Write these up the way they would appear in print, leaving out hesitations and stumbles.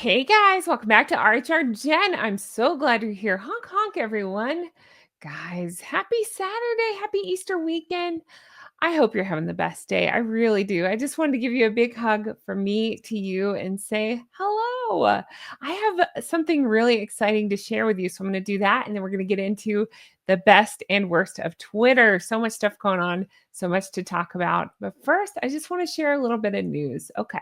Hey guys, welcome back to RHR Jen. I'm so glad you're here. Honk honk, everyone. Guys, happy Saturday. Happy Easter weekend. I hope you're having the best day. I really do. I just wanted to give you a big hug from me to you and say hello. I have something really exciting to share with you. So I'm going to do that. And then we're going to get into the best and worst of Twitter. So much stuff going on, so much to talk about. But first, I just want to share a little bit of news. Okay.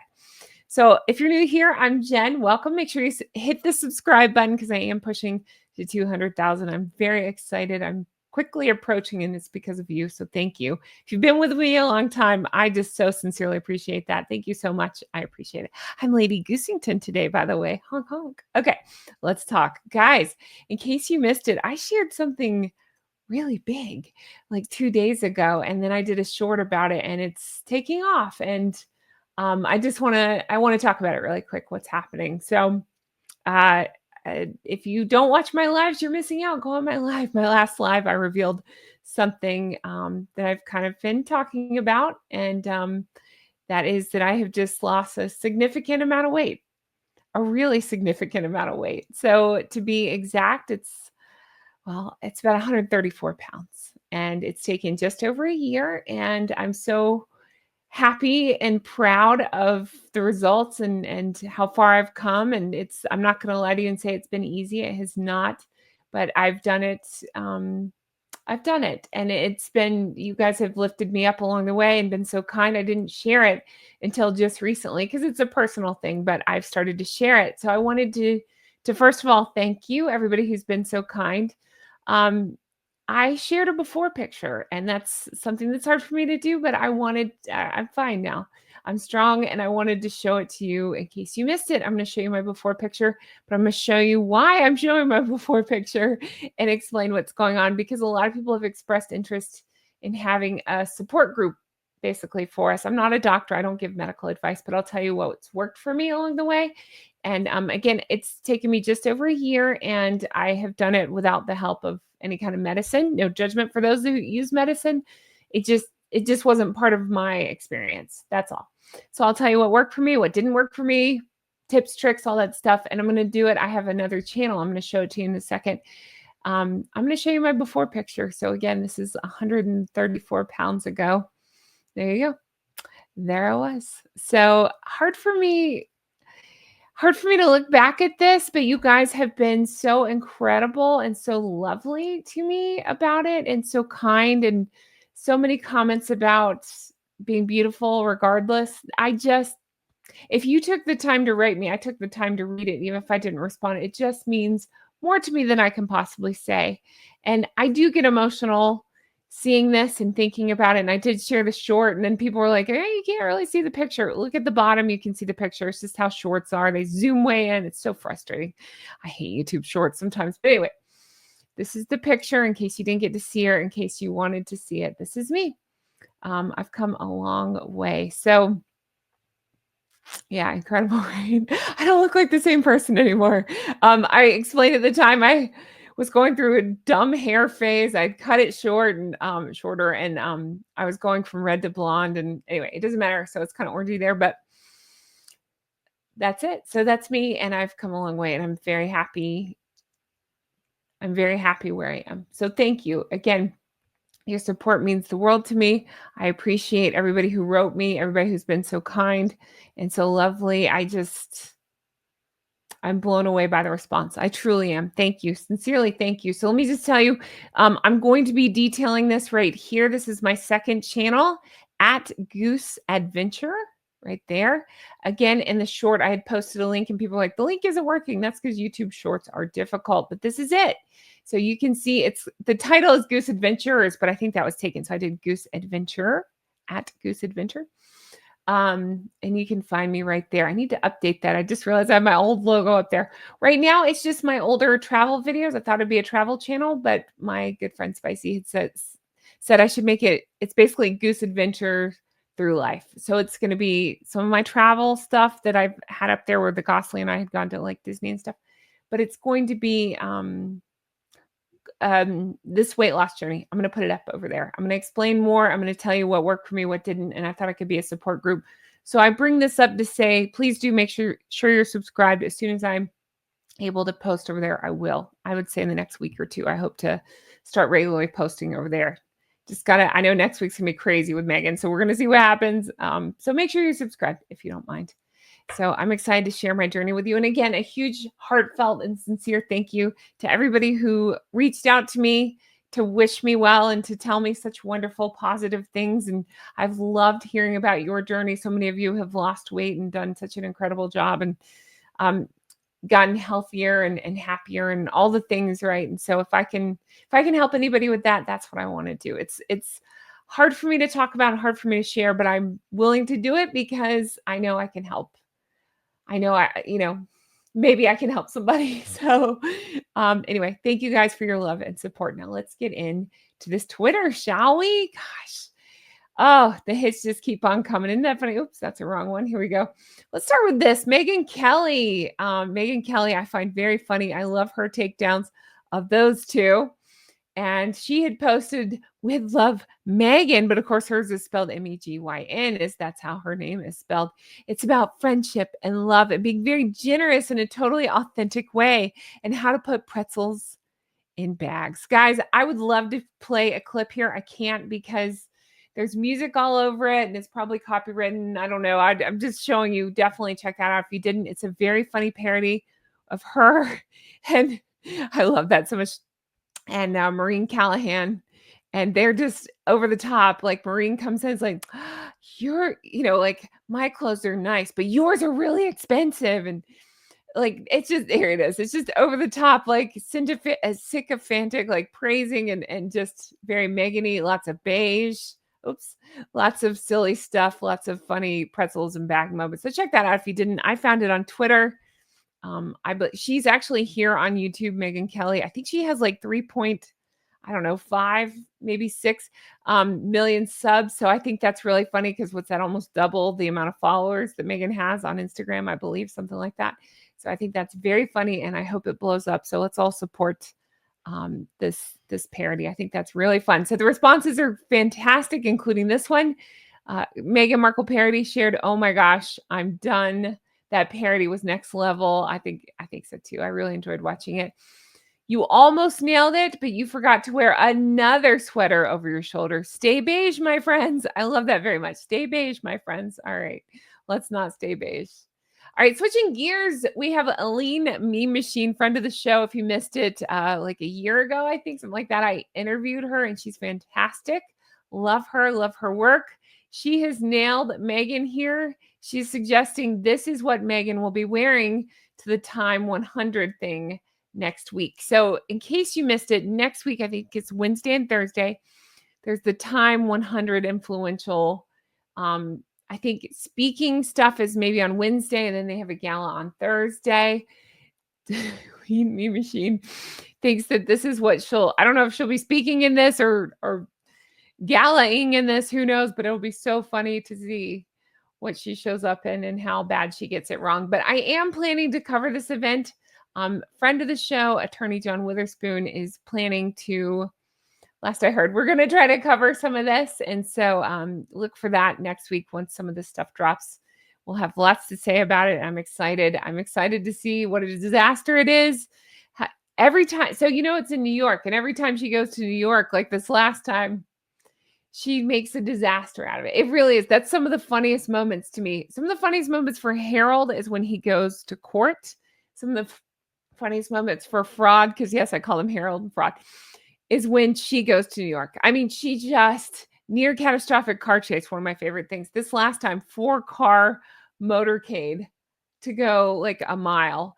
So if you're new here, I'm Jen. Welcome. Make sure you hit the subscribe button because I am pushing to 200,000. I'm very excited. I'm quickly approaching, and it's because of you. So thank you. If you've been with me a long time, I just so sincerely appreciate that. Thank you so much. I appreciate it. I'm Lady Goosington today, by the way. Honk honk. Okay, let's talk. Guys, in case you missed it, I shared something really big like 2 days ago, and then I did a short about it, and it's taking off. And I want to talk about it really quick. What's happening? So, uh, if you don't watch my lives, you're missing out. Go on my live. My last live, I revealed something that I've kind of been talking about, and that is that I have just lost a significant amount of weight, a really significant amount of weight. So, to be exact, it's about 134 pounds, and it's taken just over a year, and I'm so happy and proud of the results and how far I've come. And I'm not going to lie to you and say it's been easy. It has not, but I've done it. I've done it, and it's been, you guys have lifted me up along the way and been so kind. I didn't share it until just recently because it's a personal thing, but I've started to share it. So I wanted to first of all thank you, everybody who's been so kind. Um, I shared a before picture, and that's something that's hard for me to do, but I'm fine now. I'm strong, and I wanted to show it to you in case you missed it. I'm going to show you my before picture, but I'm going to show you why I'm showing my before picture and explain what's going on, because a lot of people have expressed interest in having a support group basically for us. I'm not a doctor. I don't give medical advice, but I'll tell you what's worked for me along the way. And again, it's taken me just over a year, and I have done it without the help of any kind of medicine. No judgment for those who use medicine. It just wasn't part of my experience. That's all. So I'll tell you what worked for me, what didn't work for me, tips, tricks, all that stuff. And I'm going to do it. I have another channel. I'm going to show it to you in a second. I'm going to show you my before picture. So again, this is 134 pounds ago. There you go. There I was. So hard for me to look back at this, but you guys have been so incredible and so lovely to me about it, and so kind, and so many comments about being beautiful regardless. If you took the time to write me, I took the time to read it, even if I didn't respond. It just means more to me than I can possibly say. And I do get emotional seeing this and thinking about it. And I did share the short, and then people were like, hey, you can't really see the picture. Look at the bottom, you can see the picture. It's just how shorts are. They zoom way in. It's so frustrating. I hate YouTube shorts sometimes. But anyway, this is the picture in case you didn't get to see her, in case you wanted to see it. This is me. I've come a long way. So yeah, incredible, right? I don't look like the same person anymore. I explained at the time I was going through a dumb hair phase. I'd cut it shorter, and I was going from red to blonde. And anyway, it doesn't matter. So it's kind of orangey there, but that's it. So that's me, and I've come a long way, and I'm very happy. I'm very happy where I am. So thank you again. Your support means the world to me. I appreciate everybody who wrote me, everybody who's been so kind and so lovely. I'm blown away by the response. I truly am. Thank you. Sincerely, thank you. So let me just tell you, I'm going to be detailing this right here. This is my second channel, at Goose Adventure, right there. Again, in the short, I had posted a link, and people were like, the link isn't working. That's because YouTube shorts are difficult, but this is it. So you can see the title is Goose Adventurers, but I think that was taken. So I did Goose Adventure, at Goose Adventure. And you can find me right there. I need to update that. I just realized I have my old logo up there. Right now, it's just my older travel videos. I thought it'd be a travel channel, but my good friend Spicy had said I should make it's basically Goose Adventure through life. So it's going to be some of my travel stuff that I've had up there, where the Gosling and I had gone to like Disney and stuff. But it's going to be this weight loss journey. I'm going to put it up over there. I'm going to explain more. I'm going to tell you what worked for me, what didn't. And I thought it could be a support group. So I bring this up to say, please do make sure you're subscribed. As soon as I'm able to post over there, I will. I would say in the next week or two, I hope to start regularly posting over there. I know next week's gonna be crazy with Meghan, so we're gonna see what happens. So make sure you subscribe if you don't mind. So I'm excited to share my journey with you. And again, a huge, heartfelt, and sincere thank you to everybody who reached out to me to wish me well and to tell me such wonderful, positive things. And I've loved hearing about your journey. So many of you have lost weight and done such an incredible job and um, gotten healthier and happier and all the things, right? And so if I can help anybody with that, that's what I want to do. It's hard for me to talk about, hard for me to share, but I'm willing to do it because I know I can help. I know maybe I can help somebody. So, anyway, thank you guys for your love and support. Now let's get into this Twitter, shall we? Gosh. Oh, the hits just keep on coming. Isn't that funny? Oops, that's the wrong one. Here we go. Let's start with this. Megyn Kelly. Megyn Kelly, I find very funny. I love her takedowns of those two. And she had posted with love Megan, but of course hers is spelled Megyn, is that's how her name is spelled. It's about friendship and love and being very generous in a totally authentic way and how to put pretzels in bags. Guys, I would love to play a clip here. I can't because there's music all over it and it's probably copywritten. I don't know. I'm just showing you. Definitely check that out if you didn't. It's a very funny parody of her. And I love that so much. And Maureen Callahan, and they're just over the top. Like Maureen comes in, it's like, like my clothes are nice, but yours are really expensive. And like, it's just, here it is. It's just over the top, like sycophantic, like praising and just very Meghan-y, lots of beige. Oops, lots of silly stuff, lots of funny pretzels and bag moments. So check that out if you didn't. I found it on Twitter. She's actually here on YouTube, Megyn Kelly. I think she has like 5, maybe 6 million subs. So I think that's really funny because what's that? Almost double the amount of followers that Megyn has on Instagram, I believe, something like that. So I think that's very funny, and I hope it blows up. So let's all support this parody. I think that's really fun. So the responses are fantastic, including this one. Meghan Markle parody shared, "Oh my gosh, I'm done. That parody was next level." I think so too. I really enjoyed watching it. "You almost nailed it, but you forgot to wear another sweater over your shoulder. Stay beige, my friends." I love that very much. Stay beige, my friends. All right, let's not stay beige. All right, switching gears, we have Aline Meme Machine, friend of the show. If you missed it, like a year ago, I think, something like that, I interviewed her and she's fantastic. Love her work. She has nailed Meghan here. She's suggesting this is what Meghan will be wearing to the Time 100 thing next week. So in case you missed it, next week, I think it's Wednesday and Thursday, there's the Time 100 influential, I think speaking stuff is maybe on Wednesday, and then they have a gala on Thursday. Me Machine thinks that this is what I don't know if she'll be speaking in this or galaing in this, who knows, but it'll be so funny to see what she shows up in and how bad she gets it wrong. But I am planning to cover this event. Friend of the show, attorney John Witherspoon, is planning to, last I heard, we're going to try to cover some of this. And so look for that next week once some of this stuff drops. We'll have lots to say about it. I'm excited. I'm excited to see what a disaster it is. Every time, so it's in New York, and every time she goes to New York, like this last time, she makes a disaster out of it. It really is. That's some of the funniest moments to me. Some of the funniest moments for Harold is when he goes to court. Some of the funniest moments for Fraud, because yes, I call him Harold and Fraud, is when she goes to New York. I mean, she just near catastrophic car chase. One of my favorite things. This last time, 4-car motorcade to go like a mile.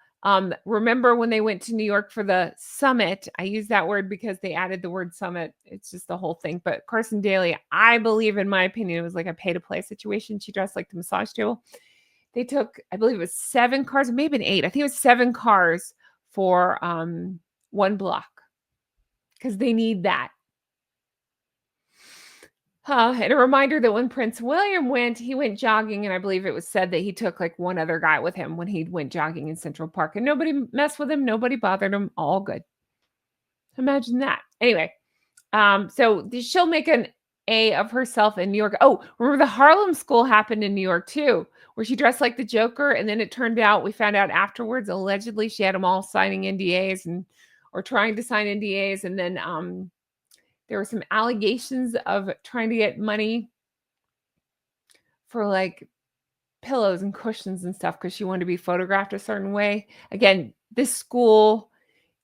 Remember when they went to New York for the summit? I use that word because they added the word summit. It's just the whole thing. But Carson Daly, I believe, in my opinion, it was like a pay-to-play situation. She dressed like the massage table. They took, I believe it was 7 cars, maybe 8. I think it was 7 cars for 1 block because they need that. And a reminder that when Prince William went, he went jogging, and I believe it was said that he took like one other guy with him when he went jogging in Central Park, and nobody messed with him, nobody bothered him, all good. Imagine that. Anyway, so she'll make A of herself in New York. Oh, remember the Harlem School happened in New York too, where she dressed like the Joker, and then it turned out we found out afterwards allegedly she had them all signing NDAs or trying to sign NDAs, and then there were some allegations of trying to get money for like pillows and cushions and stuff because she wanted to be photographed a certain way. Again, this school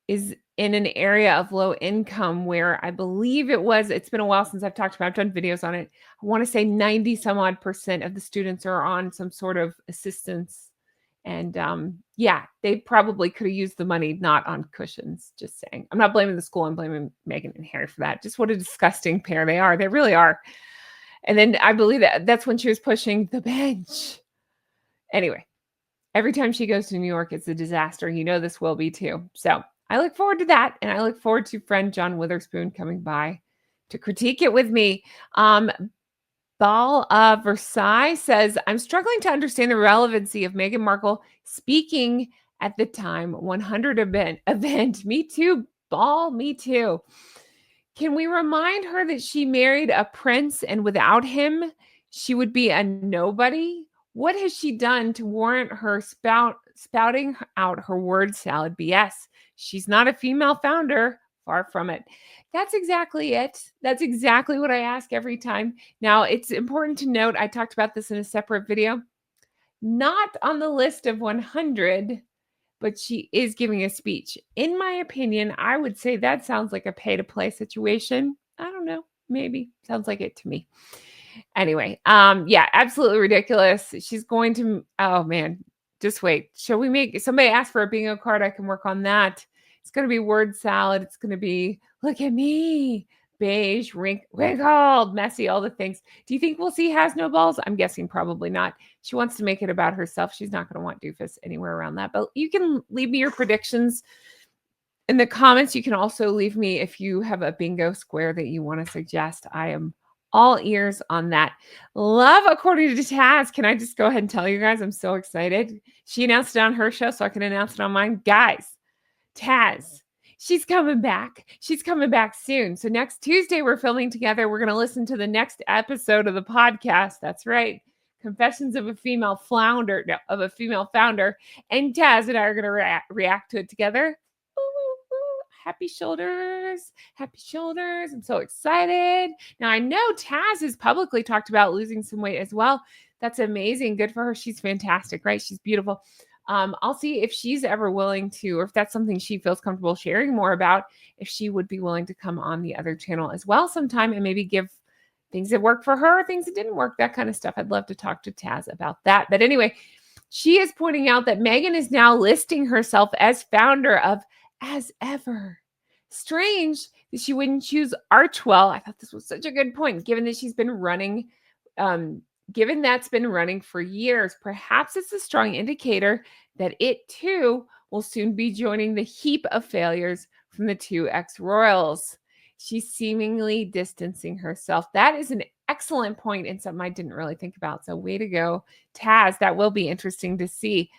is in an area of low income where I believe it's been a while since I've talked about, I've done videos on it. I want to say 90 some odd percent of the students are on some sort of assistance. And yeah, they probably could have used the money not on cushions, just saying. I'm not blaming the school. I'm blaming Meghan and Harry for that. Just what a disgusting pair they are. They really are. And then I believe that's when she was pushing the bench. Anyway, every time she goes to New York, it's a disaster. You know this will be too. So I look forward to that. And I look forward to friend John Witherspoon coming by to critique it with me. Ball of Versailles says, I'm struggling to understand the relevancy of Meghan Markle speaking at the Time 100 event. Me too, Ball, me too. Can we remind her that she married a prince and without him, she would be a nobody? What has she done to warrant her spouting out her word salad BS? She's not a female founder, far from it. That's exactly it. That's exactly what I ask every time. Now, it's important to note, I talked about this in a separate video, not on the list of 100, but she is giving a speech. In my opinion, I would say that sounds like a pay-to-play situation. I don't know. Maybe. Sounds like it to me. Anyway, yeah, absolutely ridiculous. She's going to, oh man, just wait. Shall we make, somebody ask for a bingo card? I can work on that. It's going to be word salad. It's going to be, look at me, beige, wrinkled, messy, all the things. Do you think we'll see has no balls? I'm guessing probably not. She wants to make it about herself. She's not going to want doofus anywhere around that. But you can leave me your predictions in the comments. You can also leave me if you have a bingo square that you want to suggest. I am all ears on that. Love according to Taz. Can I just go ahead and tell you guys? I'm so excited. She announced it on her show, so I can announce it on mine. Guys, Taz, she's coming back. She's coming back soon. So next Tuesday, we're filming together. We're going to listen to the next episode of the podcast. That's right. Confessions of a Female Founder. No, of a Female Founder. And Taz and I are going to react to it together. Happy shoulders. Happy shoulders. I'm so excited. Now, I know Taz has publicly talked about losing some weight as well. That's amazing. Good for her. She's fantastic, right? She's beautiful. I'll see if she's ever willing to, or if that's something she feels comfortable sharing more about, if she would be willing to come on the other channel as well sometime and maybe give things that worked for her, things that didn't work, that kind of stuff. I'd love to talk to Taz about that. But anyway, she is pointing out that Meghan is now listing herself as founder of As Ever. Strange that she wouldn't choose Archewell. I thought this was such a good point, given that she's been running, given that's been running for years. Perhaps it's a strong indicator that it too will soon be joining the heap of failures from the two ex-royals. She's seemingly distancing herself. That is an excellent point and something I didn't really think about. So way to go, Taz. That will be interesting to see.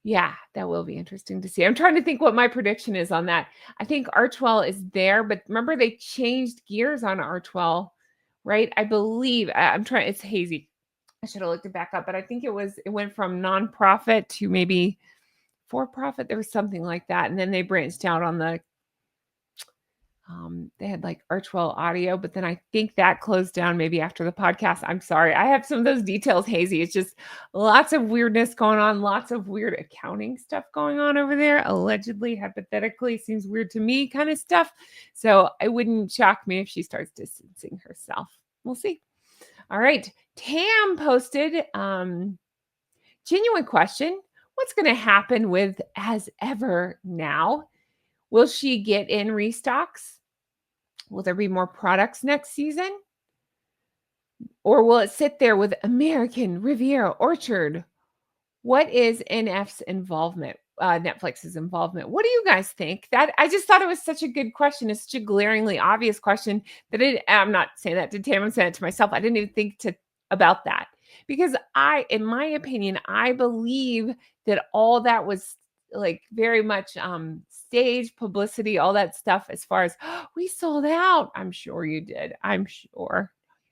Yeah, that will be interesting to see. I'm trying to think what my prediction is on that. I think Archewell is there, but remember they changed gears on Archewell, right? I believe it's hazy. I should have looked it back up, but I think it went from nonprofit to maybe for profit. There was something like that. And then they branched out on they had like Archewell Audio, but then I think that closed down maybe after the podcast. I'm sorry. I have some of those details hazy. It's just lots of weirdness going on, lots of weird accounting stuff going on over there. Allegedly, hypothetically, seems weird to me kind of stuff. So it wouldn't shock me if she starts distancing herself. We'll see. All right. Tam posted, genuine question. What's going to happen with As Ever now? Will she get in restocks? Will there be more products next season? Or will it sit there with American Riviera Orchard? What is NF's involvement, Netflix's involvement? What do you guys think? That I just thought it was such a good question. It's such a glaringly obvious question that I'm not saying that to Tam, I'm saying it to myself. I didn't even think about that because in my opinion, I believe that all that was like very much stage publicity, all that stuff as far as we sold out. I'm sure you did. I'm sure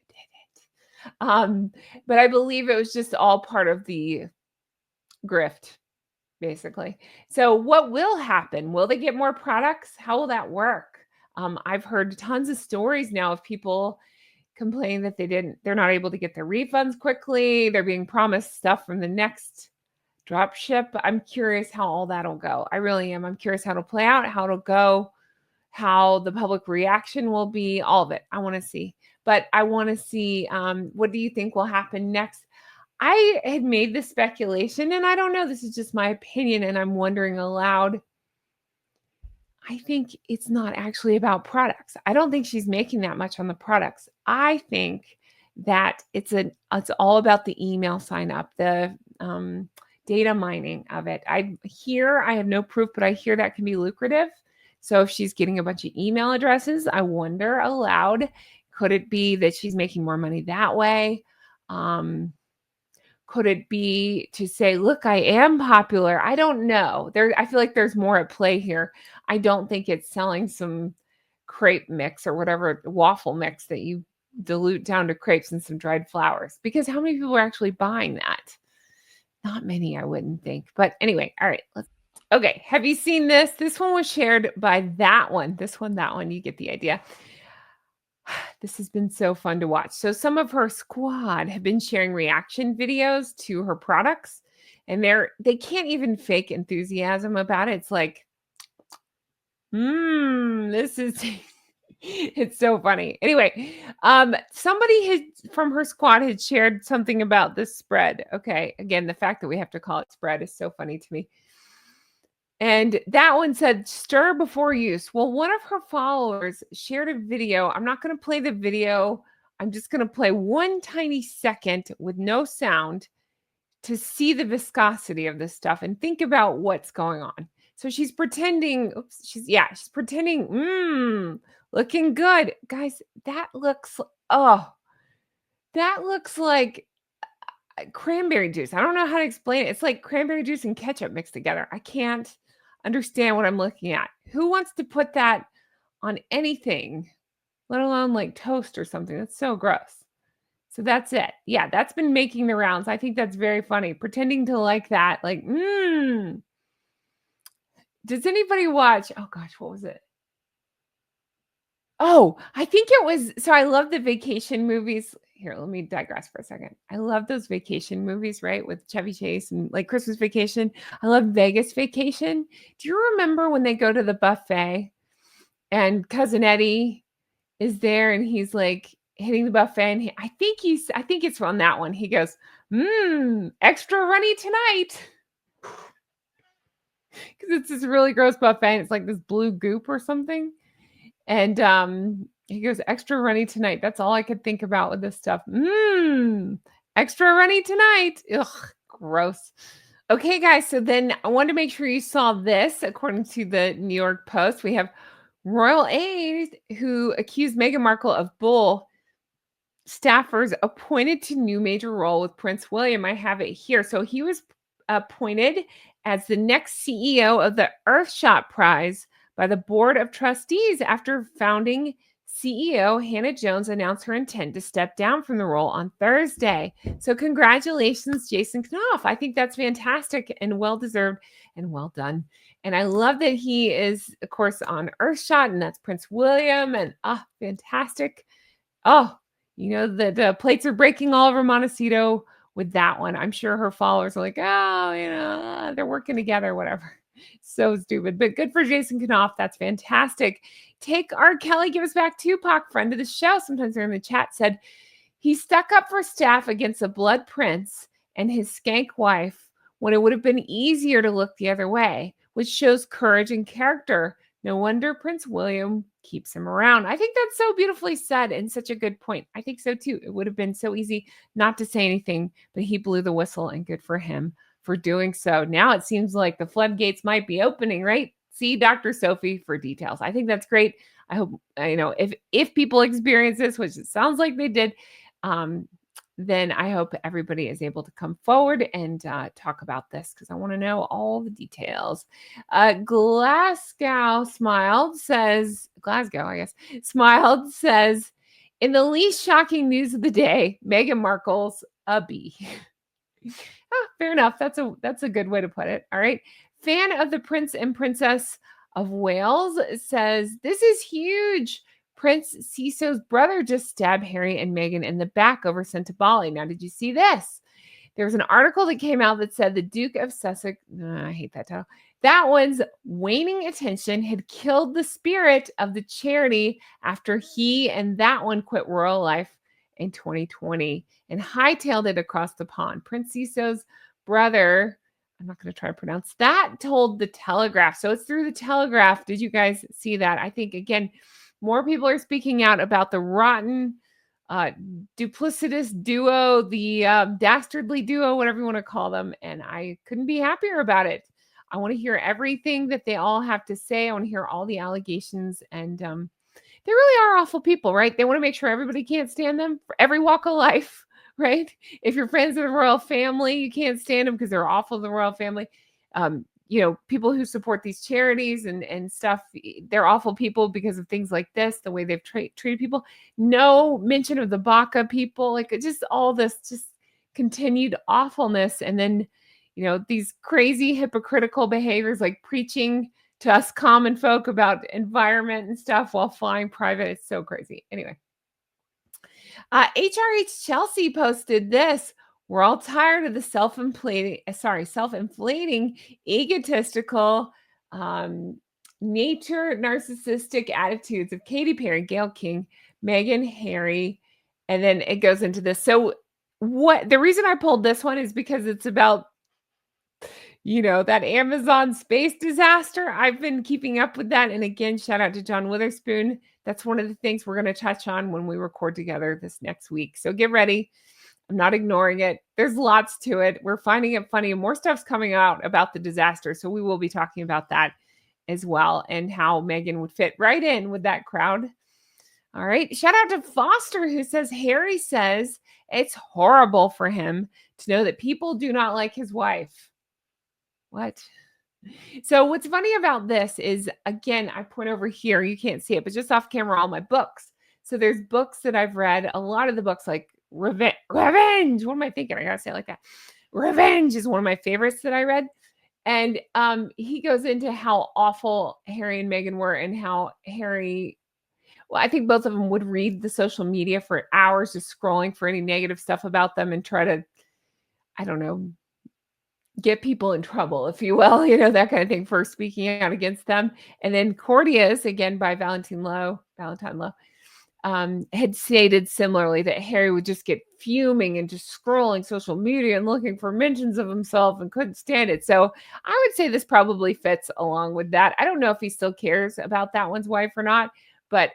you did it. But I believe it was just all part of the grift, basically. So what will happen? Will they get more products? How will that work? I've heard tons of stories now of people complaining that they're not able to get their refunds quickly. They're being promised stuff from the next drop ship. I'm curious how all that'll go. I really am. I'm curious how it'll play out, how it'll go, how the public reaction will be, all of it. I want to see. But I want to see, what do you think will happen next? I had made this speculation, and I don't know, this is just my opinion, and I'm wondering aloud. I think it's not actually about products. I don't think she's making that much on the products. I think that it's all about the email sign up, the data mining of it. I have no proof, but I hear that can be lucrative. So if she's getting a bunch of email addresses, I wonder aloud, could it be that she's making more money that way? Could it be to say, look, I am popular? I don't know. I feel like there's more at play here. I don't think it's selling some crepe mix or whatever waffle mix that you dilute down to crepes and some dried flowers. Because how many people are actually buying that? Not many, I wouldn't think. But anyway, all right. Okay. Have you seen this? This one was shared by that one. That one. You get the idea. This has been so fun to watch. So some of her squad have been sharing reaction videos to her products, and they can't even fake enthusiasm about it. It's like, this is it's so funny. Anyway, somebody from her squad had shared something about this spread. Okay, again, the fact that we have to call it spread is so funny to me. And that one said, stir before use. Well, one of her followers shared a video. I'm not going to play the video. I'm just going to play one tiny second with no sound to see the viscosity of this stuff and think about what's going on. So she's pretending, she's pretending, looking good. Guys, that looks like cranberry juice. I don't know how to explain it. It's like cranberry juice and ketchup mixed together. I can't understand what I'm looking at. Who wants to put that on anything, let alone like toast or something? That's so gross. So that's it. Yeah, that's been making the rounds. I think that's very funny. Pretending to like that, like, Does anybody watch? Oh gosh, what was it? Oh, I think it was. So I love the vacation movies. Here, let me digress for a second. I love those vacation movies, right? With Chevy Chase and like Christmas Vacation. I love Vegas Vacation. Do you remember when they go to the buffet and Cousin Eddie is there and he's like hitting the buffet and I think it's on that one. He goes, extra runny tonight. Because it's this really gross buffet and it's like this blue goop or something. And he goes, extra runny tonight. That's all I could think about with this stuff. Extra runny tonight. Ugh, gross. Okay, guys. So then I wanted to make sure you saw this. According to the New York Post, we have royal aide who accused Meghan Markle of bull staffers appointed to new major role with Prince William. I have it here. So he was appointed as the next CEO of the Earthshot Prize by the Board of Trustees after founding CEO Hannah Jones announced her intent to step down from the role on Thursday. So congratulations, Jason Knopf. I think that's fantastic and well-deserved and well done. And I love that he is, of course, on Earthshot, and that's Prince William. And fantastic. Oh, the plates are breaking all over Montecito with that one. I'm sure her followers are like, they're working together, whatever. So stupid, but good for Jason Knopf. That's fantastic. Take R. Kelly, give us back Tupac, friend of the show. Sometimes they're in the chat, said he stuck up for staff against a blood prince and his skank wife when it would have been easier to look the other way, which shows courage and character. No wonder Prince William keeps him around. I think that's so beautifully said and such a good point. I think so too. It would have been so easy not to say anything, but he blew the whistle and good for him for doing so. Now it seems like the floodgates might be opening, right? See Dr. Sophie for details. I think that's great. I hope, if people experience this, which it sounds like they did, then I hope everybody is able to come forward and talk about this because I want to know all the details. Glasgow, I guess, smiled, says, in the least shocking news of the day, Meghan Markle's a B. Fair enough. That's a good way to put it. All right. Fan of the Prince and Princess of Wales says, this is huge. Prince Siso's brother just stabbed Harry and Meghan in the back over sent to Bali. Now, did you see this? There was an article that came out that said the Duke of Sussex, I hate that title, that one's waning attention had killed the spirit of the charity after he and that one quit royal life in 2020 and hightailed it across the pond. Prince Siso's brother, I'm not going to try to pronounce that, told the Telegraph. So it's through the Telegraph. Did you guys see that? I think, again, more people are speaking out about the rotten, duplicitous duo, the dastardly duo, whatever you want to call them. And I couldn't be happier about it. I want to hear everything that they all have to say. I want to hear all the allegations. And they really are awful people, right? They want to make sure everybody can't stand them for every walk of life, right? If you're friends with the royal family, you can't stand them because they're awful to the royal family. People who support these charities and stuff, they're awful people because of things like this, the way they've treated people. No mention of the Baka people, like just all this just continued awfulness. And then, these crazy hypocritical behaviors like preaching to us common folk about environment and stuff while flying private. It's so crazy. Anyway, HRH Chelsea posted this. We're all tired of the self-inflating, egotistical, nature narcissistic attitudes of Katy Perry, Gayle King, Meghan, Harry, and then it goes into this. So the reason I pulled this one is because it's about that Amazon space disaster. I've been keeping up with that. And again, shout out to John Witherspoon. That's one of the things we're going to touch on when we record together this next week. So get ready. I'm not ignoring it. There's lots to it. We're finding it funny. More stuff's coming out about the disaster. So we will be talking about that as well and how Meghan would fit right in with that crowd. All right. Shout out to Foster, who says, Harry says it's horrible for him to know that people do not like his wife. What? So what's funny about this is, again, I point over here, you can't see it, but just off camera, all my books. So there's books that I've read, a lot of the books like Revenge. What am I thinking? I gotta say it like that. Revenge is one of my favorites that I read. And he goes into how awful Harry and Meghan were and how Harry, I think both of them would read the social media for hours, just scrolling for any negative stuff about them and try to, I don't know, get people in trouble, if you will, that kind of thing for speaking out against them. And then Courteous, again by Valentine Lowe, had stated similarly that Harry would just get fuming and just scrolling social media and looking for mentions of himself and couldn't stand it. So I would say this probably fits along with that. I don't know if he still cares about that one's wife or not, but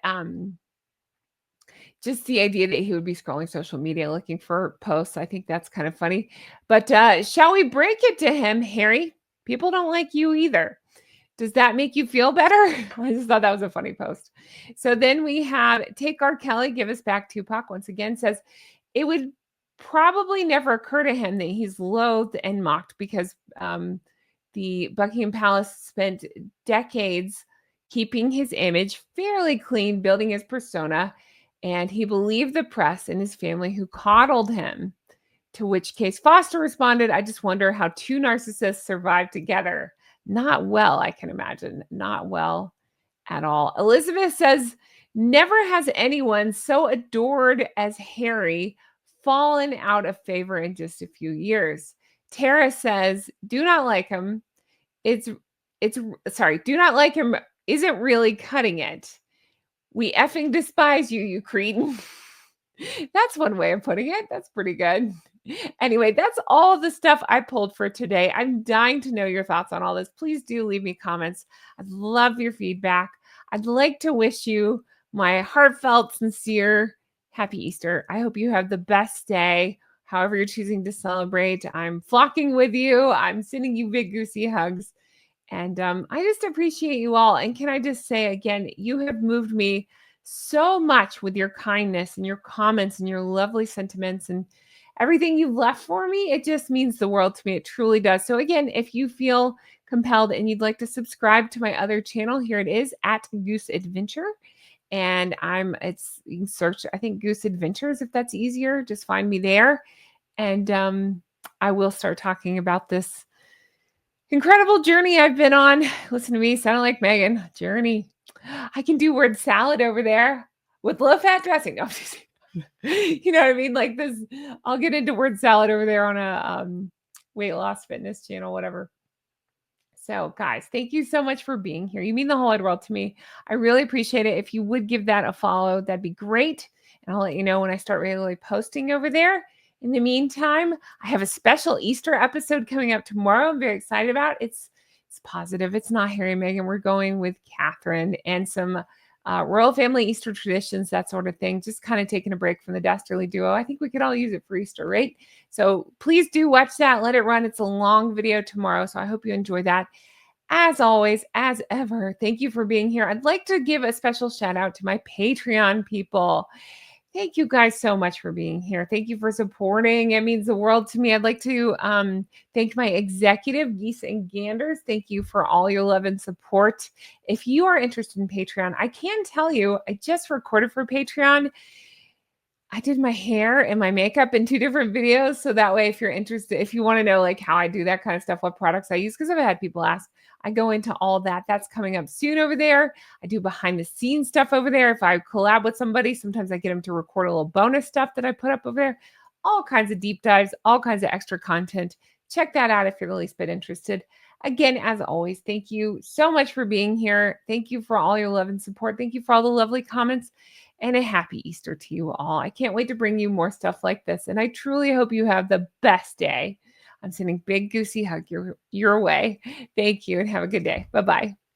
just the idea that he would be scrolling social media looking for posts, I think that's kind of funny. But shall we break it to him, Harry? People don't like you either. Does that make you feel better? I just thought that was a funny post. So then we have Take R. Kelly, Give Us Back Tupac, once again says, it would probably never occur to him that he's loathed and mocked because the Buckingham Palace spent decades keeping his image fairly clean, building his persona, and he believed the press and his family who coddled him. To which Case Foster responded, I just wonder how two narcissists survive together. Not well, I can imagine. Not well at all. Elizabeth says, never has anyone so adored as Harry fallen out of favor in just a few years. Tara says, do not like him. Do not like him isn't really cutting it. We effing despise you, you cretin. That's one way of putting it. That's pretty good. Anyway, that's all the stuff I pulled for today. I'm dying to know your thoughts on all this. Please do leave me comments. I'd love your feedback. I'd like to wish you my heartfelt, sincere, happy Easter. I hope you have the best day, however you're choosing to celebrate. I'm flocking with you. I'm sending you big goosey hugs. And I just appreciate you all. And can I just say again, you have moved me so much with your kindness and your comments and your lovely sentiments. And everything you've left for me. It just means the world to me. It truly does. So again, if you feel compelled and you'd like to subscribe to my other channel, here it is at Goose Adventure. And you can search, I think, Goose Adventures if that's easier. Just find me there. And I will start talking about this incredible journey I've been on. Listen to me, sounding like Meghan. Journey. I can do word salad over there with low fat dressing. No, you know what I mean? Like this, I'll get into word salad over there on a weight loss fitness channel, whatever. So, guys, thank you so much for being here. You mean the whole wide world to me. I really appreciate it. If you would give that a follow, that'd be great. And I'll let you know when I start regularly posting over there. In the meantime, I have a special Easter episode coming up tomorrow. I'm very excited about. It's positive. It's not Harry and Meghan. We're going with Catherine and some royal family Easter traditions, that sort of thing. Just kind of taking a break from the Dastardly duo. I think we could all use it for Easter, right? So please do watch that. Let it run. It's a long video tomorrow. So I hope you enjoy that. As always, as ever, thank you for being here. I'd like to give a special shout out to my Patreon people. Thank you guys so much for being here. Thank you for supporting. It means the world to me. I'd like to thank my executive, Geese and Ganders. Thank you for all your love and support. If you are interested in Patreon, I can tell you, I just recorded for Patreon. I did my hair and my makeup in 2 different videos. So that way, if you're interested, if you want to know like how I do that kind of stuff, what products I use, because I've had people ask, I go into all that. That's coming up soon over there. I do behind the scenes stuff over there. If I collab with somebody, sometimes I get them to record a little bonus stuff that I put up over there. All kinds of deep dives, all kinds of extra content. Check that out if you're the least bit interested. Again, as always, thank you so much for being here. Thank you for all your love and support. Thank you for all the lovely comments. And a happy Easter to you all. I can't wait to bring you more stuff like this. And I truly hope you have the best day. I'm sending big goosey hug your way. Thank you and have a good day. Bye-bye.